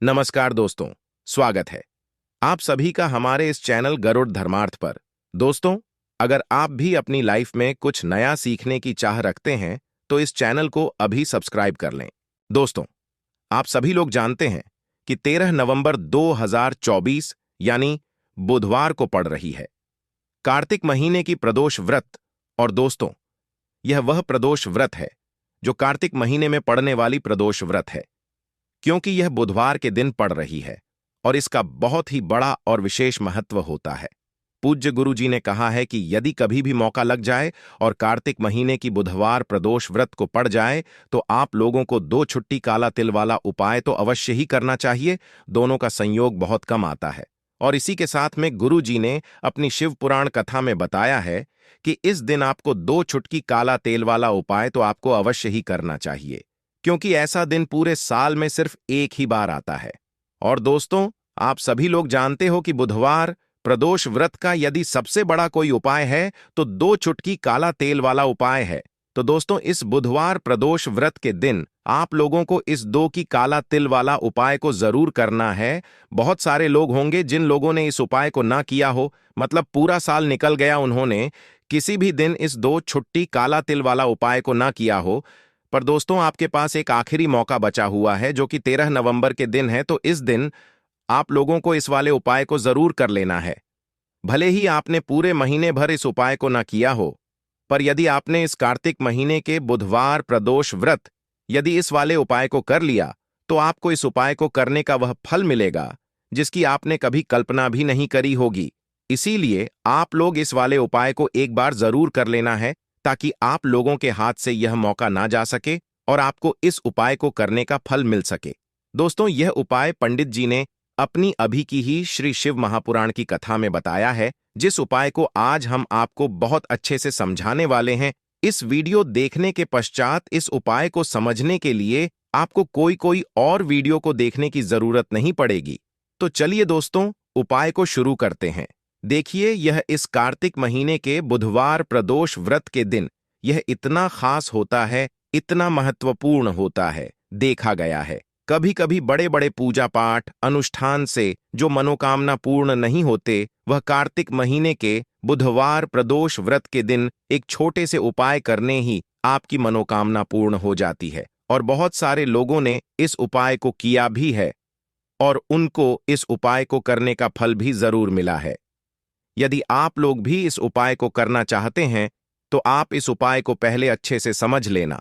नमस्कार दोस्तों, स्वागत है आप सभी का हमारे इस चैनल गरुड़ धर्मार्थ पर। दोस्तों, अगर आप भी अपनी लाइफ में कुछ नया सीखने की चाह रखते हैं तो इस चैनल को अभी सब्सक्राइब कर लें। दोस्तों, आप सभी लोग जानते हैं कि 13 नवंबर 2024 यानी बुधवार को पड़ रही है कार्तिक महीने की प्रदोष व्रत। और दोस्तों, यह वह प्रदोष व्रत है जो कार्तिक महीने में पड़ने वाली प्रदोष व्रत है, क्योंकि यह बुधवार के दिन पड़ रही है और इसका बहुत ही बड़ा और विशेष महत्व होता है। पूज्य गुरु जी ने कहा है कि यदि कभी भी मौका लग जाए और कार्तिक महीने की बुधवार प्रदोष व्रत को पड़ जाए तो आप लोगों को 2 छुट्टी काला तिल वाला उपाय तो अवश्य ही करना चाहिए। दोनों का संयोग बहुत कम आता है और इसी के साथ में गुरु जी ने अपनी शिव पुराण कथा में बताया है कि इस दिन आपको 2 छुटकी काला तेल वाला उपाय तो आपको अवश्य ही करना चाहिए, क्योंकि ऐसा दिन पूरे साल में सिर्फ एक ही बार आता है। और दोस्तों, आप सभी लोग जानते हो कि बुधवार प्रदोष व्रत का यदि सबसे बड़ा कोई उपाय है तो 2 चुटकी काला तेल वाला उपाय है। तो दोस्तों, इस बुधवार प्रदोष व्रत के दिन आप लोगों को इस 2 की काला तिल वाला उपाय को जरूर करना है। बहुत सारे लोग होंगे जिन लोगों ने इस उपाय को ना किया हो, मतलब पूरा साल निकल गया, उन्होंने किसी भी दिन इस 2 छुट्टी काला तिल वाला उपाय को ना किया हो। पर दोस्तों, आपके पास एक आखिरी मौका बचा हुआ है जो कि 13 नवंबर के दिन है। तो इस दिन आप लोगों को इस वाले उपाय को जरूर कर लेना है। भले ही आपने पूरे महीने भर इस उपाय को ना किया हो, पर यदि आपने इस कार्तिक महीने के बुधवार प्रदोष व्रत यदि इस वाले उपाय को कर लिया तो आपको इस उपाय को करने का वह फल मिलेगा जिसकी आपने कभी कल्पना भी नहीं करी होगी। इसीलिए आप लोग इस वाले उपाय को एक बार जरूर कर लेना है, ताकि आप लोगों के हाथ से यह मौका ना जा सके और आपको इस उपाय को करने का फल मिल सके। दोस्तों, यह उपाय पंडित जी ने अपनी अभी की ही श्री शिव महापुराण की कथा में बताया है, जिस उपाय को आज हम आपको बहुत अच्छे से समझाने वाले हैं। इस वीडियो देखने के पश्चात इस उपाय को समझने के लिए आपको कोई और वीडियो को देखने की जरूरत नहीं पड़ेगी। तो चलिए दोस्तों, उपाय को शुरू करते हैं। देखिए, यह इस कार्तिक महीने के बुधवार प्रदोष व्रत के दिन यह इतना खास होता है, इतना महत्वपूर्ण होता है। देखा गया है कभी कभी बड़े बड़े पूजा पाठ अनुष्ठान से जो मनोकामना पूर्ण नहीं होते, वह कार्तिक महीने के बुधवार प्रदोष व्रत के दिन एक छोटे से उपाय करने ही आपकी मनोकामना पूर्ण हो जाती है। और बहुत सारे लोगों ने इस उपाय को किया भी है और उनको इस उपाय को करने का फल भी जरूर मिला है। यदि आप लोग भी इस उपाय को करना चाहते हैं तो आप इस उपाय को पहले अच्छे से समझ लेना,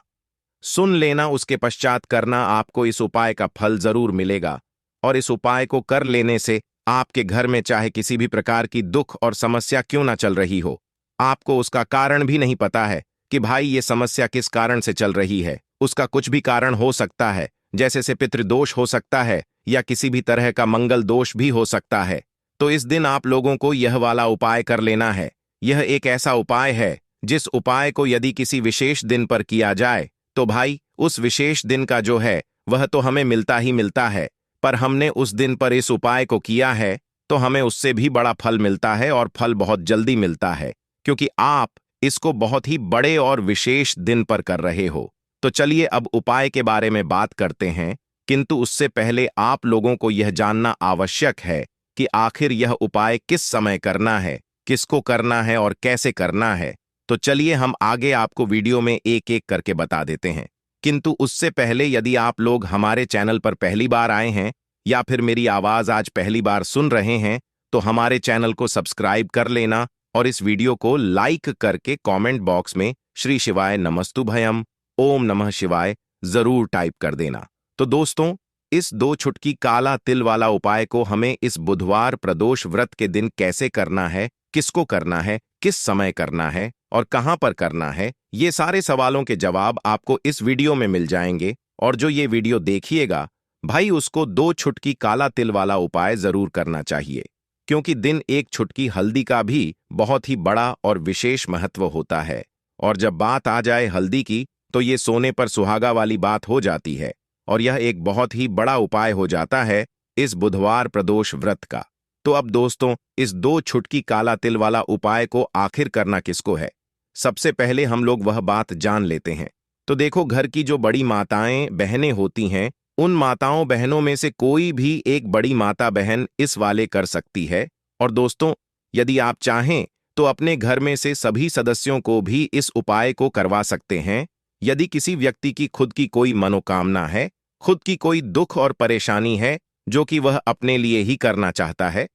सुन लेना, उसके पश्चात करना। आपको इस उपाय का फल जरूर मिलेगा और इस उपाय को कर लेने से आपके घर में चाहे किसी भी प्रकार की दुख और समस्या क्यों ना चल रही हो, आपको उसका कारण भी नहीं पता है कि भाई ये समस्या किस कारण से चल रही है। उसका कुछ भी कारण हो सकता है, जैसे से पितृदोष हो सकता है या किसी भी तरह का मंगल दोष भी हो सकता है। तो इस दिन आप लोगों को यह वाला उपाय कर लेना है। यह एक ऐसा उपाय है जिस उपाय को यदि किसी विशेष दिन पर किया जाए तो भाई उस विशेष दिन का जो है वह तो हमें मिलता ही मिलता है, पर हमने उस दिन पर इस उपाय को किया है तो हमें उससे भी बड़ा फल मिलता है और फल बहुत जल्दी मिलता है, क्योंकि आप इसको बहुत ही बड़े और विशेष दिन पर कर रहे हो। तो चलिए अब उपाय के बारे में बात करते हैं, किंतु उससे पहले आप लोगों को यह जानना आवश्यक है कि आखिर यह उपाय किस समय करना है, किसको करना है और कैसे करना है। तो चलिए हम आगे आपको वीडियो में एक एक करके बता देते हैं। किंतु उससे पहले यदि आप लोग हमारे चैनल पर पहली बार आए हैं या फिर मेरी आवाज आज पहली बार सुन रहे हैं तो हमारे चैनल को सब्सक्राइब कर लेना और इस वीडियो को लाइक करके कमेंट बॉक्स में श्री शिवाय नमस्तुभयम, ओम नमः शिवाय जरूर टाइप कर देना। तो दोस्तों, इस 2 छुटकी काला तिल वाला उपाय को हमें इस बुधवार प्रदोष व्रत के दिन कैसे करना है, किसको करना है, किस समय करना है और कहां पर करना है, ये सारे सवालों के जवाब आपको इस वीडियो में मिल जाएंगे। और जो ये वीडियो देखिएगा भाई, उसको 2 छुटकी काला तिल वाला उपाय जरूर करना चाहिए, क्योंकि दिन 1 छुटकी हल्दी का भी बहुत ही बड़ा और विशेष महत्व होता है। और जब बात आ जाए हल्दी की तो ये सोने पर सुहागा वाली बात हो जाती है और यह एक बहुत ही बड़ा उपाय हो जाता है इस बुधवार प्रदोष व्रत का। तो अब दोस्तों, इस 2 छुटकी काला तिल वाला उपाय को आखिर करना किसको है, सबसे पहले हम लोग वह बात जान लेते हैं। तो देखो, घर की जो बड़ी माताएं बहनें होती हैं उन माताओं बहनों में से कोई भी एक बड़ी माता बहन इस वाले कर सकती है। और दोस्तों, यदि आप चाहें तो अपने घर में से सभी सदस्यों को भी इस उपाय को करवा सकते हैं। यदि किसी व्यक्ति की खुद की कोई मनोकामना है, खुद की कोई दुख और परेशानी है जो कि वह अपने लिए ही करना चाहता है,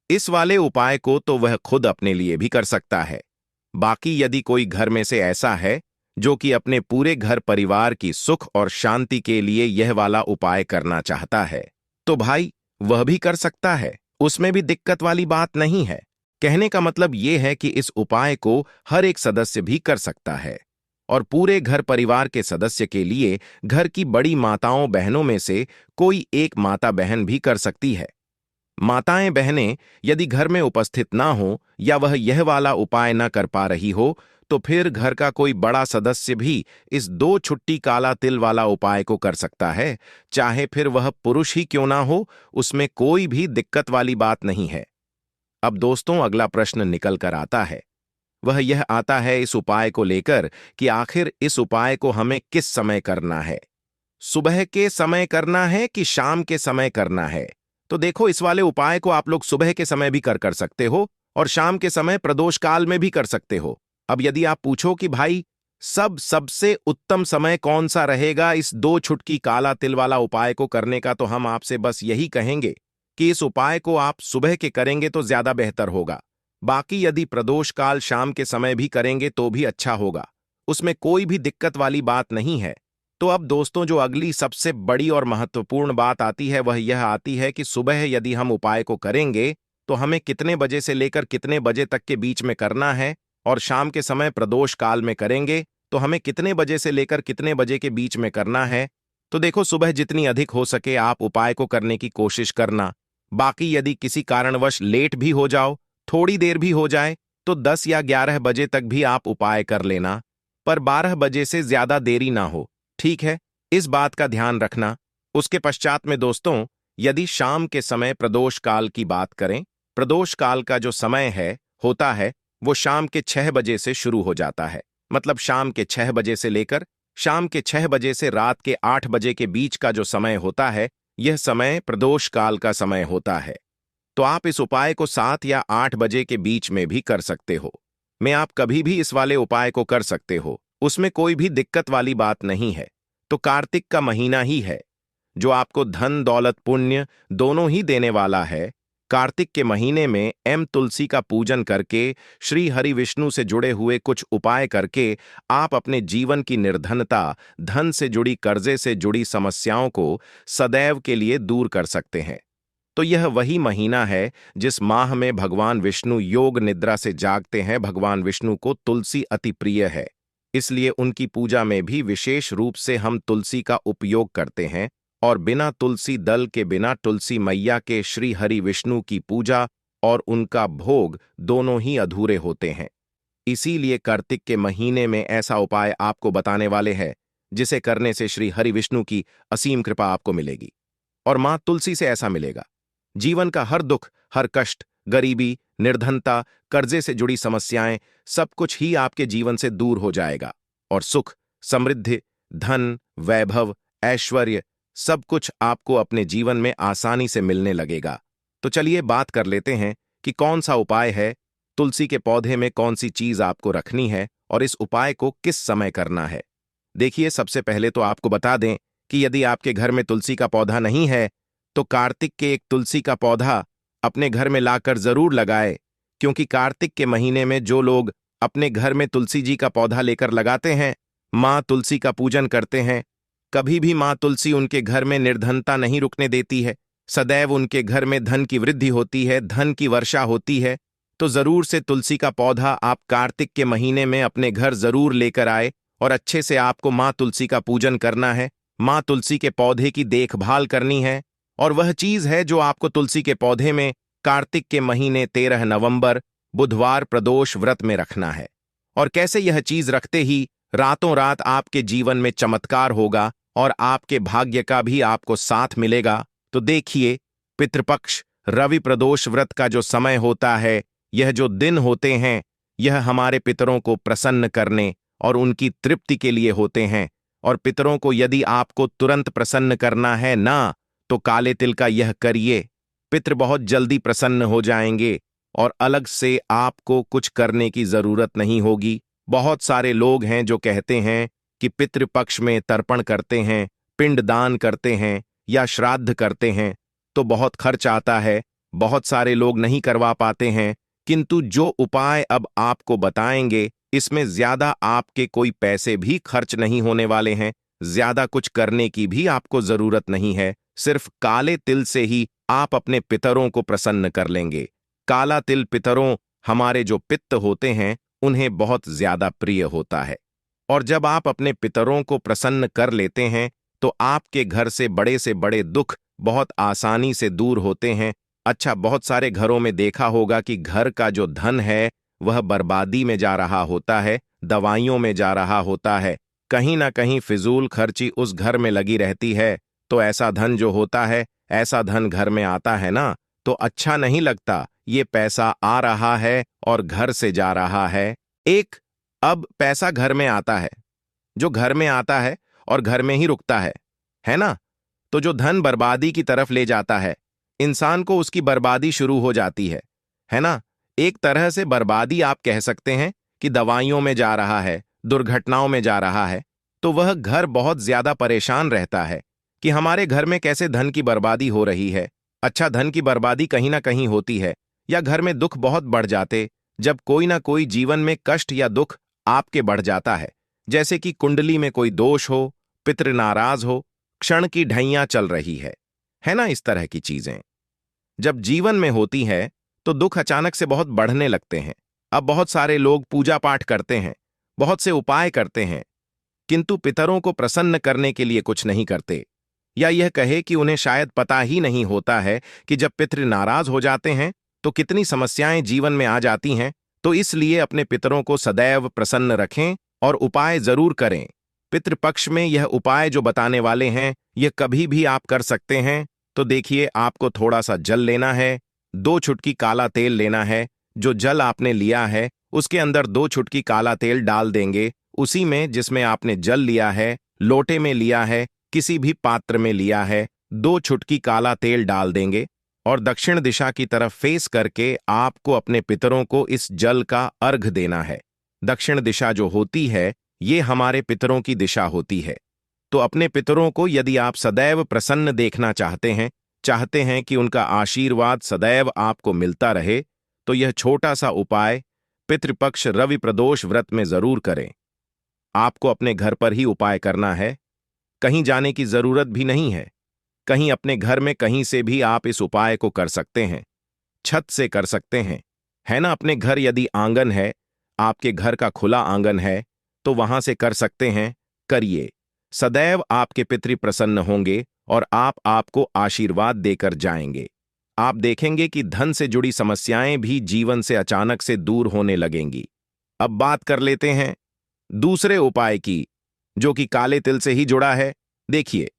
इस वाले उपाय को तो वह खुद अपने लिए भी कर सकता है। बाकी यदि कोई घर में से ऐसा है जो कि अपने पूरे घर परिवार की सुख और शांति के लिए यह वाला उपाय करना चाहता है, तो भाई वह भी कर सकता है, उसमें भी दिक्कत वाली बात नहीं है। कहने का मतलब यह है कि इस उपाय को हर एक सदस्य भी कर सकता है और पूरे घर परिवार के सदस्य के लिए घर की बड़ी माताओं बहनों में से कोई एक माता बहन भी कर सकती है। माताएं बहनें यदि घर में उपस्थित ना हो या वह यह वाला उपाय न कर पा रही हो, तो फिर घर का कोई बड़ा सदस्य भी इस 2 छुट्टी काला तिल वाला उपाय को कर सकता है। चाहे फिर वह पुरुष ही क्यों ना हो, उसमें कोई भी दिक्कत वाली बात नहीं है। अब दोस्तों, अगला प्रश्न निकल कर आता है। वह यह आता है इस उपाय को लेकर कि आखिर इस उपाय को हमें किस समय करना है। सुबह के समय करना है कि शाम के समय करना है? तो देखो, इस वाले उपाय को आप लोग सुबह के समय भी कर सकते हो और शाम के समय प्रदोष काल में भी कर सकते हो। अब यदि आप पूछो कि भाई सबसे उत्तम समय कौन सा रहेगा इस 2 छुटकी काला तिल वाला उपाय को करने का, तो हम आपसे बस यही कहेंगे कि इस उपाय को आप सुबह के करेंगे तो ज्यादा बेहतर होगा। बाकी यदि प्रदोष काल शाम के समय भी करेंगे तो भी अच्छा होगा, उसमें कोई भी दिक्कत वाली बात नहीं है। तो अब दोस्तों, जो अगली सबसे बड़ी और महत्वपूर्ण बात आती है वह यह आती है कि सुबह यदि हम उपाय को करेंगे तो हमें कितने बजे से लेकर कितने बजे तक के बीच में करना है, और शाम के समय प्रदोष काल में करेंगे तो हमें कितने बजे से लेकर कितने बजे के बीच में करना है। तो देखो, सुबह जितनी अधिक हो सके आप उपाय को करने की कोशिश करना। बाकी यदि किसी कारणवश लेट भी हो जाओ, थोड़ी देर भी हो जाए, तो 10 या 11 बजे तक भी आप उपाय कर लेना, पर 12 बजे से ज्यादा देरी ना हो, ठीक है? इस बात का ध्यान रखना। उसके पश्चात में दोस्तों, यदि शाम के समय प्रदोष काल की बात करें, प्रदोष काल का जो समय होता है वो शाम के 6 बजे से शुरू हो जाता है। मतलब शाम के 6 बजे से लेकर शाम के 6 बजे से रात के 8 बजे के बीच का जो समय होता है, यह समय प्रदोष काल का समय होता है। तो आप इस उपाय को 7 या 8 बजे के बीच में भी कर सकते हो। मैं आप कभी भी इस वाले उपाय को कर सकते हो, उसमें कोई भी दिक्कत वाली बात नहीं है। तो कार्तिक का महीना ही है जो आपको धन दौलत पुण्य दोनों ही देने वाला है। कार्तिक के महीने में तुलसी का पूजन करके, श्री हरि विष्णु से जुड़े हुए कुछ उपाय करके आप अपने जीवन की निर्धनता, धन से जुड़ी, कर्जे से जुड़ी समस्याओं को सदैव के लिए दूर कर सकते हैं। तो यह वही महीना है जिस माह में भगवान विष्णु योग निद्रा से जागते हैं। भगवान विष्णु को तुलसी अति प्रिय है, इसलिए उनकी पूजा में भी विशेष रूप से हम तुलसी का उपयोग करते हैं, और बिना तुलसी दल के, बिना तुलसी मैया के श्री हरि विष्णु की पूजा और उनका भोग दोनों ही अधूरे होते हैं। इसीलिए कार्तिक के महीने में ऐसा उपाय आपको बताने वाले हैं जिसे करने से श्री हरि विष्णु की असीम कृपा आपको मिलेगी और मां तुलसी से ऐसा मिलेगा। जीवन का हर दुख, हर कष्ट, गरीबी, निर्धनता, कर्जे से जुड़ी समस्याएं, सब कुछ ही आपके जीवन से दूर हो जाएगा और सुख, समृद्धि, धन, वैभव, ऐश्वर्य, सब कुछ आपको अपने जीवन में आसानी से मिलने लगेगा। तो चलिए बात कर लेते हैं कि कौन सा उपाय है, तुलसी के पौधे में कौन सी चीज आपको रखनी है और इस उपाय को किस समय करना है। देखिए, सबसे पहले तो आपको बता दें कि यदि आपके घर में तुलसी का पौधा नहीं है तो कार्तिक के एक तुलसी का पौधा अपने घर में लाकर जरूर लगाए, क्योंकि कार्तिक के महीने में जो लोग अपने घर में तुलसी जी का पौधा लेकर लगाते हैं, मां तुलसी का पूजन करते हैं, कभी भी मां तुलसी उनके घर में निर्धनता नहीं रुकने देती है। सदैव उनके घर में धन की वृद्धि होती है, धन की वर्षा होती है। तो जरूर से तुलसी का पौधा आप कार्तिक के महीने में अपने घर जरूर लेकर आए और अच्छे से आपको मां तुलसी का पूजन करना है, मां तुलसी के पौधे की देखभाल करनी है। और वह चीज है जो आपको तुलसी के पौधे में कार्तिक के महीने 13 नवंबर बुधवार प्रदोष व्रत में रखना है। और कैसे यह चीज रखते ही रातों रात आपके जीवन में चमत्कार होगा और आपके भाग्य का भी आपको साथ मिलेगा। तो देखिए, पितृपक्ष रवि प्रदोष व्रत का जो समय होता है, यह जो दिन होते हैं, यह हमारे पितरों को प्रसन्न करने और उनकी तृप्ति के लिए होते हैं। और पितरों को यदि आपको तुरंत प्रसन्न करना है ना, तो काले तिल का यह करिए। पितृ बहुत जल्दी प्रसन्न हो जाएंगे और अलग से आपको कुछ करने की जरूरत नहीं होगी। बहुत सारे लोग हैं जो कहते हैं कि पितृपक्ष में तर्पण करते हैं, पिंड दान करते हैं या श्राद्ध करते हैं तो बहुत खर्च आता है, बहुत सारे लोग नहीं करवा पाते हैं। किंतु जो उपाय अब आपको बताएंगे, इसमें ज्यादा आपके कोई पैसे भी खर्च नहीं होने वाले हैं, ज्यादा कुछ करने की भी आपको जरूरत नहीं है। सिर्फ काले तिल से ही आप अपने पितरों को प्रसन्न कर लेंगे। काला तिल पितरों, हमारे जो पित्त होते हैं, उन्हें बहुत ज्यादा प्रिय होता है। और जब आप अपने पितरों को प्रसन्न कर लेते हैं तो आपके घर से बड़े दुख बहुत आसानी से दूर होते हैं। अच्छा, बहुत सारे घरों में देखा होगा कि घर का जो धन है वह बर्बादी में जा रहा होता है, दवाइयों में जा रहा होता है, कहीं ना कहीं फिजूल खर्ची उस घर में लगी रहती है। तो ऐसा धन जो होता है, ऐसा धन घर में आता है ना, तो अच्छा नहीं लगता। ये पैसा आ रहा है और घर से जा रहा है। अब पैसा घर में आता है, जो घर में आता है और घर में ही रुकता है ना? तो जो धन बर्बादी की तरफ ले जाता है, इंसान को उसकी बर्बादी शुरू हो जाती है ना? एक तरह से बर्बादी आप कह सकते हैं कि दवाइयों में जा रहा है, दुर्घटनाओं में जा रहा है। तो वह घर बहुत ज्यादा परेशान रहता है कि हमारे घर में कैसे धन की बर्बादी हो रही है। अच्छा, धन की बर्बादी कहीं ना कहीं होती है, या घर में दुख बहुत बढ़ जाते जब कोई ना कोई जीवन में कष्ट या दुख आपके बढ़ जाता है, जैसे कि कुंडली में कोई दोष हो, पितृ नाराज हो, क्षण की ढैया चल रही है ना? इस तरह की चीजें जब जीवन में होती है तो दुख अचानक से बहुत बढ़ने लगते हैं। अब बहुत सारे लोग पूजा पाठ करते हैं, बहुत से उपाय करते हैं, किंतु पितरों को प्रसन्न करने के लिए कुछ नहीं करते, या यह कहे कि उन्हें शायद पता ही नहीं होता है कि जब पितृ नाराज हो जाते हैं तो कितनी समस्याएं जीवन में आ जाती हैं। तो इसलिए अपने पितरों को सदैव प्रसन्न रखें और उपाय जरूर करें। पितृपक्ष में यह उपाय जो बताने वाले हैं, यह कभी भी आप कर सकते हैं। तो देखिए, आपको थोड़ा सा जल लेना है, 2 चुटकी काला तेल लेना है। जो जल आपने लिया है उसके अंदर 2 चुटकी काला तेल डाल देंगे, उसी में जिसमें आपने जल लिया है, लोटे में लिया है, किसी भी पात्र में लिया है, 2 चुटकी काला तेल डाल देंगे और दक्षिण दिशा की तरफ फेस करके आपको अपने पितरों को इस जल का अर्घ देना है। दक्षिण दिशा जो होती है, ये हमारे पितरों की दिशा होती है। तो अपने पितरों को यदि आप सदैव प्रसन्न देखना चाहते हैं कि उनका आशीर्वाद सदैव आपको मिलता रहे, तो यह छोटा सा उपाय पितृपक्ष रवि प्रदोष व्रत में जरूर करें। आपको अपने घर पर ही उपाय करना है, कहीं जाने की जरूरत भी नहीं है। कहीं अपने घर में कहीं से भी आप इस उपाय को कर सकते हैं, छत से कर सकते हैं, है ना? अपने घर यदि आंगन है, आपके घर का खुला आंगन है, तो वहां से कर सकते हैं। करिए, सदैव आपके पितृ प्रसन्न होंगे और आपको आशीर्वाद देकर जाएंगे। आप देखेंगे कि धन से जुड़ी समस्याएं भी जीवन से अचानक से दूर होने लगेंगी। अब बात कर लेते हैं दूसरे उपाय की, जो कि काले तिल से ही जुड़ा है। देखिए,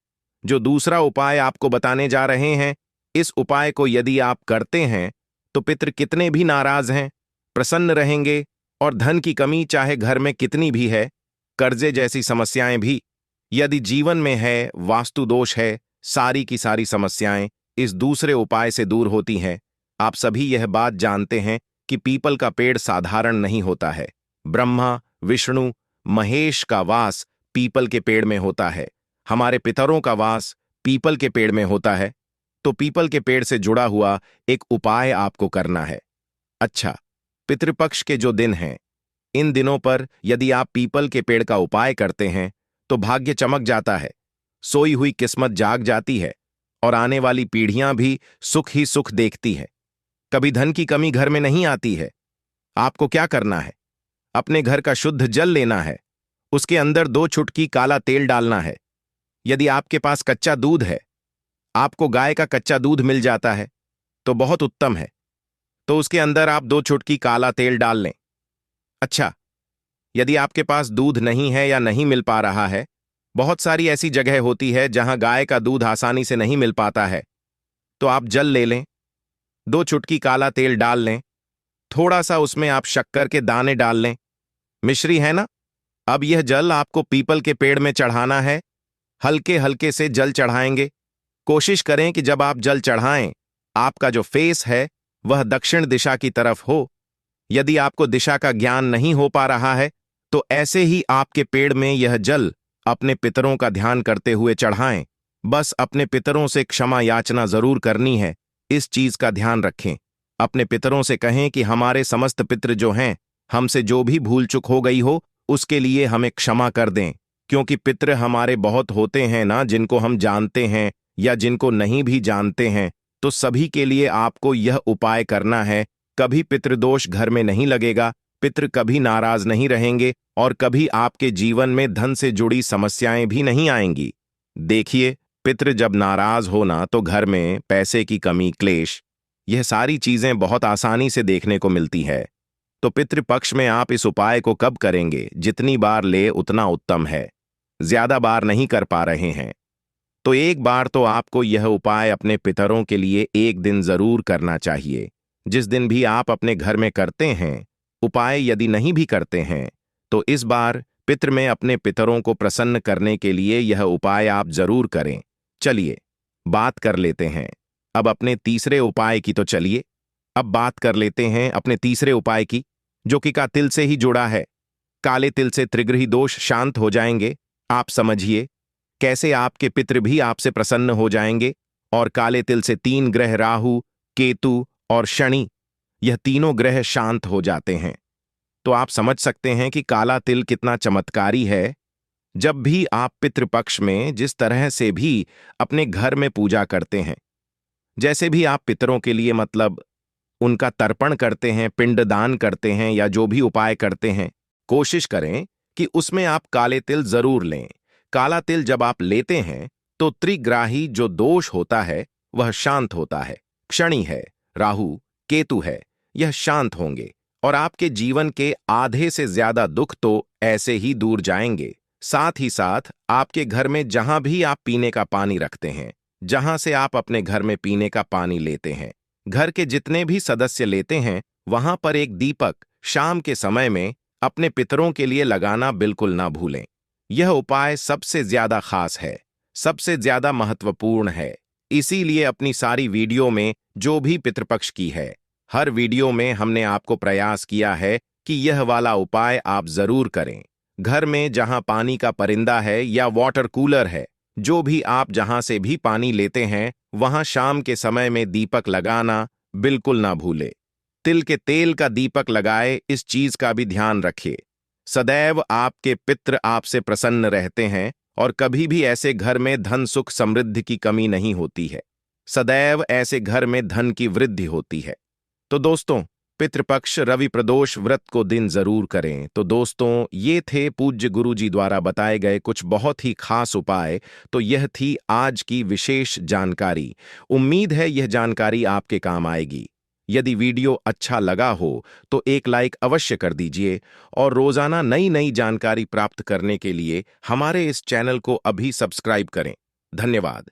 जो दूसरा उपाय आपको बताने जा रहे हैं, इस उपाय को यदि आप करते हैं तो पितृ कितने भी नाराज हैं, प्रसन्न रहेंगे और धन की कमी चाहे घर में कितनी भी है, कर्जे जैसी समस्याएं भी यदि जीवन में है, वास्तु दोष है, सारी की सारी समस्याएं इस दूसरे उपाय से दूर होती हैं। आप सभी यह बात जानते हैं कि पीपल का पेड़ साधारण नहीं होता है। ब्रह्मा, विष्णु, महेश का वास पीपल के पेड़ में होता है। हमारे पितरों का वास पीपल के पेड़ में होता है। तो पीपल के पेड़ से जुड़ा हुआ एक उपाय आपको करना है। अच्छा, पितृपक्ष के जो दिन हैं, इन दिनों पर यदि आप पीपल के पेड़ का उपाय करते हैं तो भाग्य चमक जाता है, सोई हुई किस्मत जाग जाती है और आने वाली पीढ़ियां भी सुख ही सुख देखती है। कभी धन की कमी घर में नहीं आती है। आपको क्या करना है? अपने घर का शुद्ध जल लेना है, उसके अंदर 2 चुटकी काला तेल डालना है। यदि आपके पास कच्चा दूध है, आपको गाय का कच्चा दूध मिल जाता है तो बहुत उत्तम है, तो उसके अंदर आप 2 चुटकी काला तेल डाल लें। अच्छा, यदि आपके पास दूध नहीं है या नहीं मिल पा रहा है, बहुत सारी ऐसी जगह होती है जहां गाय का दूध आसानी से नहीं मिल पाता है, तो आप जल ले लें, 2 चुटकी काला तेल डाल लें, थोड़ा सा उसमें आप शक्कर के दाने डाल लें। मिश्री है ना, अब यह जल आपको पीपल के पेड़ में चढ़ाना है। हल्के हल्के से जल चढ़ाएंगे। कोशिश करें कि जब आप जल चढ़ाएं, आपका जो फेस है वह दक्षिण दिशा की तरफ हो। यदि आपको दिशा का ज्ञान नहीं हो पा रहा है तो ऐसे ही आपके पेड़ में यह जल अपने पितरों का ध्यान करते हुए चढ़ाएं। बस अपने पितरों से क्षमा याचना जरूर करनी है, इस चीज का ध्यान रखें। अपने पितरों से कहें कि हमारे समस्त पितृ जो हैं, हमसे जो भी भूल चूक हो गई हो उसके लिए हमें क्षमा कर दें। क्योंकि पितृ हमारे बहुत होते हैं ना, जिनको हम जानते हैं या जिनको नहीं भी जानते हैं, तो सभी के लिए आपको यह उपाय करना है। कभी पितृदोष घर में नहीं लगेगा, पितृ कभी नाराज नहीं रहेंगे और कभी आपके जीवन में धन से जुड़ी समस्याएं भी नहीं आएंगी। देखिए, पितृ जब नाराज हो ना तो घर में पैसे की कमी, क्लेश, यह सारी चीजें बहुत आसानी से देखने को मिलती है। तो पितृपक्ष में आप इस उपाय को कब करेंगे? जितनी बार ले उतना उत्तम है। ज्यादा बार नहीं कर पा रहे हैं तो एक बार तो आपको यह उपाय अपने पितरों के लिए एक दिन जरूर करना चाहिए। जिस दिन भी आप अपने घर में करते हैं उपाय, यदि नहीं भी करते हैं तो इस बार पितृ में अपने पितरों को प्रसन्न करने के लिए यह उपाय आप जरूर करें। चलिए बात कर लेते हैं अब अपने तीसरे उपाय की। तो चलिए अब बात कर लेते हैं अपने तीसरे उपाय की, जो कि का तिल से ही जुड़ा है। काले तिल से त्रिग्रही दोष शांत हो जाएंगे। आप समझिए कैसे आपके पितृ भी आपसे प्रसन्न हो जाएंगे। और काले तिल से 3 ग्रह राहु, केतु और शनि, यह तीनों ग्रह शांत हो जाते हैं। तो आप समझ सकते हैं कि काला तिल कितना चमत्कारी है। जब भी आप पितृपक्ष में जिस तरह से भी अपने घर में पूजा करते हैं, जैसे भी आप पितरों के लिए मतलब उनका तर्पण करते हैं, पिंडदान करते हैं या जो भी उपाय करते हैं, कोशिश करें कि उसमें आप काले तिल जरूर लें। काला तिल जब आप लेते हैं तो त्रिग्राही जो दोष होता है वह शांत होता है। शनि है, राहु, केतु है, यह शांत होंगे और आपके जीवन के आधे से ज्यादा दुख तो ऐसे ही दूर जाएंगे। साथ ही साथ आपके घर में जहां भी आप पीने का पानी रखते हैं, जहां से आप अपने घर में पीने का पानी लेते हैं, घर के जितने भी सदस्य लेते हैं, वहां पर एक दीपक शाम के समय में अपने पितरों के लिए लगाना बिल्कुल ना भूलें। यह उपाय सबसे ज्यादा खास है, सबसे ज्यादा महत्वपूर्ण है। इसीलिए अपनी सारी वीडियो में जो भी पितृपक्ष की है, हर वीडियो में हमने आपको प्रयास किया है कि यह वाला उपाय आप जरूर करें। घर में जहां पानी का परिंदा है या वाटर कूलर है, जो भी आप जहां से भी पानी लेते हैं, वहां शाम के समय में दीपक लगाना बिल्कुल ना भूले। तिल के तेल का दीपक लगाए, इस चीज का भी ध्यान रखिए। सदैव आपके पितृ आपसे प्रसन्न रहते हैं और कभी भी ऐसे घर में धन सुख समृद्धि की कमी नहीं होती है। सदैव ऐसे घर में धन की वृद्धि होती है। तो दोस्तों, पितृपक्ष रवि प्रदोष व्रत को दिन जरूर करें। तो दोस्तों, ये थे पूज्य गुरु जी द्वारा बताए गए कुछ बहुत ही खास उपाय। तो यह थी आज की विशेष जानकारी। उम्मीद है यह जानकारी आपके काम आएगी। यदि वीडियो अच्छा लगा हो तो एक लाइक अवश्य कर दीजिए और रोजाना नई नई जानकारी प्राप्त करने के लिए हमारे इस चैनल को अभी सब्सक्राइब करें। धन्यवाद।